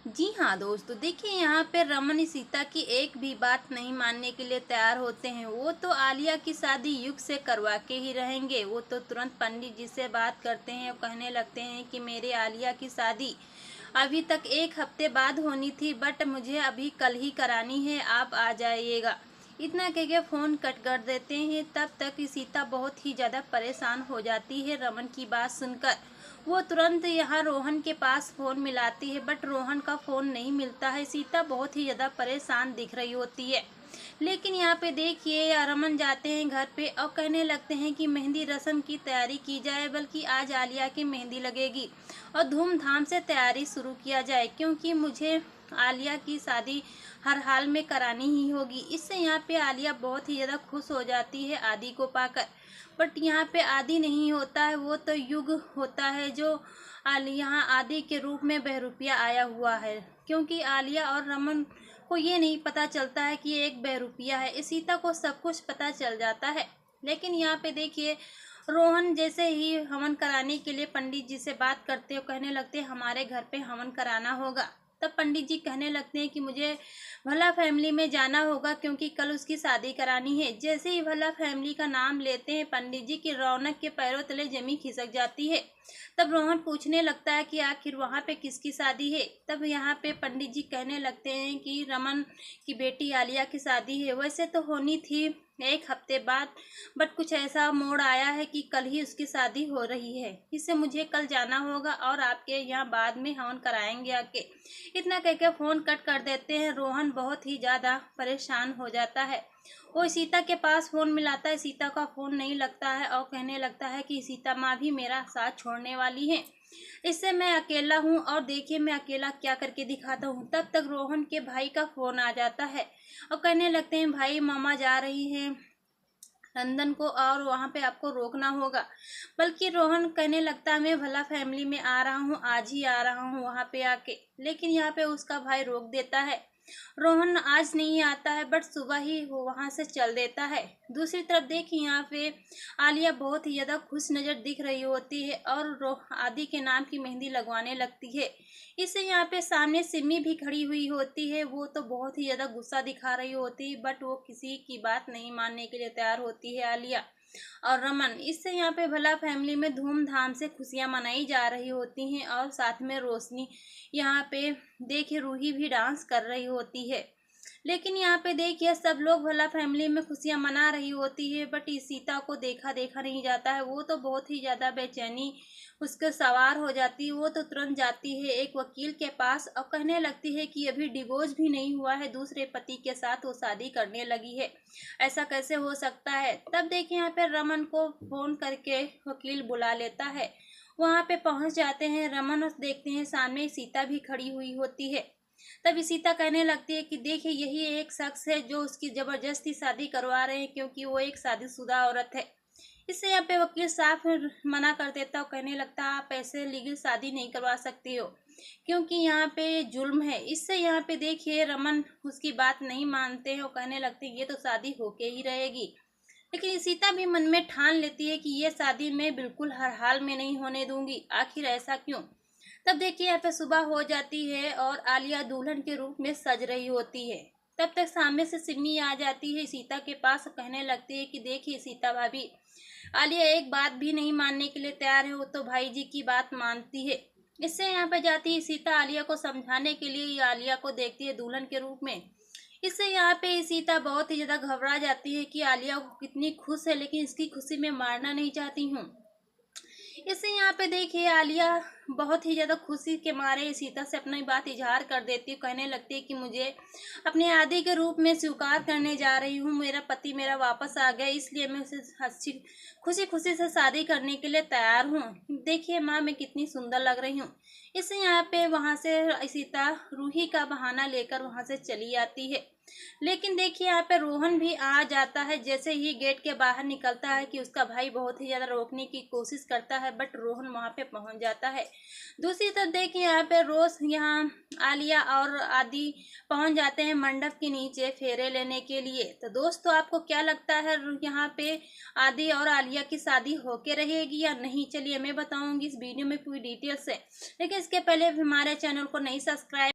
जी हाँ दोस्तों, देखिए यहाँ पे रमन सीता की एक भी बात नहीं मानने के लिए तैयार होते हैं। वो तो आलिया की शादी युग से करवा के ही रहेंगे। वो तो तुरंत पंडित जी से बात करते हैं और कहने लगते हैं कि मेरे आलिया की शादी अभी तक एक हफ्ते बाद होनी थी, बट मुझे अभी कल ही करानी है, आप आ जाइएगा। इतना कह के फ़ोन कट कर देते हैं। तब तक सीता बहुत ही ज़्यादा परेशान हो जाती है रमन की बात सुनकर। वो तुरंत यहाँ रोहन के पास फ़ोन मिलाती है, बट रोहन का फ़ोन नहीं मिलता है। सीता बहुत ही ज़्यादा परेशान दिख रही होती है। लेकिन यहाँ पे देखिए रमन जाते हैं घर पे और कहने लगते हैं कि मेहंदी रस्म की तैयारी की जाए, बल्कि आज आलिया की मेहंदी लगेगी और धूमधाम से तैयारी शुरू किया जाए, क्योंकि मुझे आलिया की शादी हर हाल में करानी ही होगी। इससे यहाँ पे आलिया बहुत ही ज़्यादा खुश हो जाती है आदि को पाकर। बट यहाँ पे आदि नहीं होता है, वो तो युग होता है जो यहाँ आदि के रूप में बहरूपिया आया हुआ है। क्योंकि आलिया और रमन को ये नहीं पता चलता है कि ये एक बहरूपिया है। इस सीता को सब कुछ पता चल जाता है। लेकिन यहाँ पे देखिए रोहन जैसे ही हवन कराने के लिए पंडित जी से बात करते हो, कहने लगते हैं हमारे घर पे हवन कराना होगा। तब पंडित जी कहने लगते हैं कि मुझे भला फैमिली में जाना होगा, क्योंकि कल उसकी शादी करानी है। जैसे ही भला फैमिली का नाम लेते हैं पंडित जी की रौनक के पैरों तले जमी खिसक जाती है। तब रोहन पूछने लगता है कि आखिर वहाँ पे किसकी शादी है। तब यहाँ पे पंडित जी कहने लगते हैं कि रमन की बेटी आलिया की शादी है। वैसे तो होनी थी एक हफ्ते बाद, बट कुछ ऐसा मोड़ आया है कि कल ही उसकी शादी हो रही है। इससे मुझे कल जाना होगा और आपके यहाँ बाद में हवन कराएंगे आके। इतना कह के फ़ोन कट कर देते हैं। रोहन बहुत ही ज़्यादा परेशान हो जाता है। वो सीता के पास फ़ोन मिलाता है, सीता का फ़ोन नहीं लगता है और कहने लगता है कि सीता माँ भी मेरा साथ छोड़ने वाली है। इससे मैं अकेला हूँ और देखिए मैं अकेला क्या करके दिखाता हूँ। तब तक रोहन के भाई का फ़ोन आ जाता है और कहने लगते हैं भाई मामा जा रही हैं लंदन को और वहाँ पे आपको रोकना होगा। बल्कि रोहन कहने लगता है मैं भला फैमिली में आ रहा हूँ, आज ही आ रहा हूँ वहाँ पे आके। लेकिन यहाँ पे उसका भाई रोक देता है। रोहन आज नहीं आता है, बट सुबह ही वो वहाँ से चल देता है। दूसरी तरफ देखिए यहाँ पे आलिया बहुत ही ज़्यादा खुश नज़र दिख रही होती है और आदि के नाम की मेहंदी लगवाने लगती है। इससे यहाँ पे सामने सिमी भी खड़ी हुई होती है। वो तो बहुत ही ज़्यादा गुस्सा दिखा रही होती है, बट वो किसी की बात नहीं मानने के लिए तैयार होती है आलिया और रमन। इससे यहाँ पे भला फैमिली में धूमधाम से खुशियाँ मनाई जा रही होती हैं और साथ में रोशनी यहाँ पे देखिए रूही भी डांस कर रही होती है। लेकिन यहाँ पे देखिए सब लोग भला फैमिली में खुशियाँ मना रही होती है, बट इस सीता को देखा देखा नहीं जाता है। वो तो बहुत ही ज़्यादा बेचैनी उसके सवार हो जाती है। वो तो तुरंत जाती है एक वकील के पास और कहने लगती है कि अभी डिवोर्स भी नहीं हुआ है, दूसरे पति के साथ वो शादी करने लगी है, ऐसा कैसे हो सकता है। तब देखिए यहाँ पे रमन को फ़ोन करके वकील बुला लेता है। वहाँ पे पहुँच जाते हैं रमन और देखते हैं सामने सीता भी खड़ी हुई होती है। तब सीता कहने लगती है कि देखिए यही एक शख्स है जो उसकी ज़बरदस्ती शादी करवा रहे हैं, क्योंकि वो एक शादीशुदा औरत है। इससे यहाँ पे वकील साफ मना कर देता और कहने लगता आप ऐसे लीगल शादी नहीं करवा सकती हो, क्योंकि यहाँ पे जुल्म है। इससे यहाँ पे देखिए रमन उसकी बात नहीं मानते हैं और कहने लगते हैं ये तो शादी होके ही रहेगी। लेकिन सीता भी मन में ठान लेती है कि ये शादी मैं बिल्कुल हर हाल में नहीं होने दूंगी। आखिर ऐसा क्यों। तब देखिए यहाँ पे सुबह हो जाती है और आलिया दुल्हन के रूप में सज रही होती है। तब तक सामने से सिमी आ जाती है सीता के पास, कहने लगती है कि देखिए सीता भाभी, आलिया एक बात भी नहीं मानने के लिए तैयार है, वो तो भाई जी की बात मानती है। इससे यहाँ पे जाती है सीता आलिया को समझाने के लिए, आलिया को देखती है दुल्हन के रूप में। इससे यहाँ पे सीता बहुत ही ज़्यादा घबरा जाती है कि आलिया को कितनी खुश है, लेकिन इसकी खुशी में मारना नहीं चाहती हूँ। इससे यहाँ पे देखिए आलिया बहुत ही ज़्यादा खुशी के मारे सीता से अपनी बात इजहार कर देती है। कहने लगती है कि मुझे अपने आदि के रूप में स्वीकार करने जा रही हूँ, मेरा पति मेरा वापस आ गया, इसलिए मैं उसे हंसी खुशी खुशी से शादी करने के लिए तैयार हूँ। देखिए माँ मैं कितनी सुंदर लग रही हूँ। इससे यहाँ पे वहाँ से सीता रूही का बहाना लेकर वहाँ से चली आती है। लेकिन देखिए यहाँ पे रोहन भी आ जाता है। जैसे ही गेट के बाहर निकलता है कि उसका भाई बहुत ही ज़्यादा रोकने की कोशिश करता है, बट रोहन वहाँ पे पहुँच जाता है। दूसरी तरफ देखिए यहाँ पे रोज यहाँ आलिया और आदि पहुँच जाते हैं मंडप के नीचे फेरे लेने के लिए। तो दोस्तों आपको क्या लगता है यहाँ पे आदि और आलिया की शादी होके रहेगी या नहीं, चलिए मैं बताऊँगी इस वीडियो में पूरी डिटेल से। लेकिन इसके पहले हमारे चैनल को नहीं सब्सक्राइब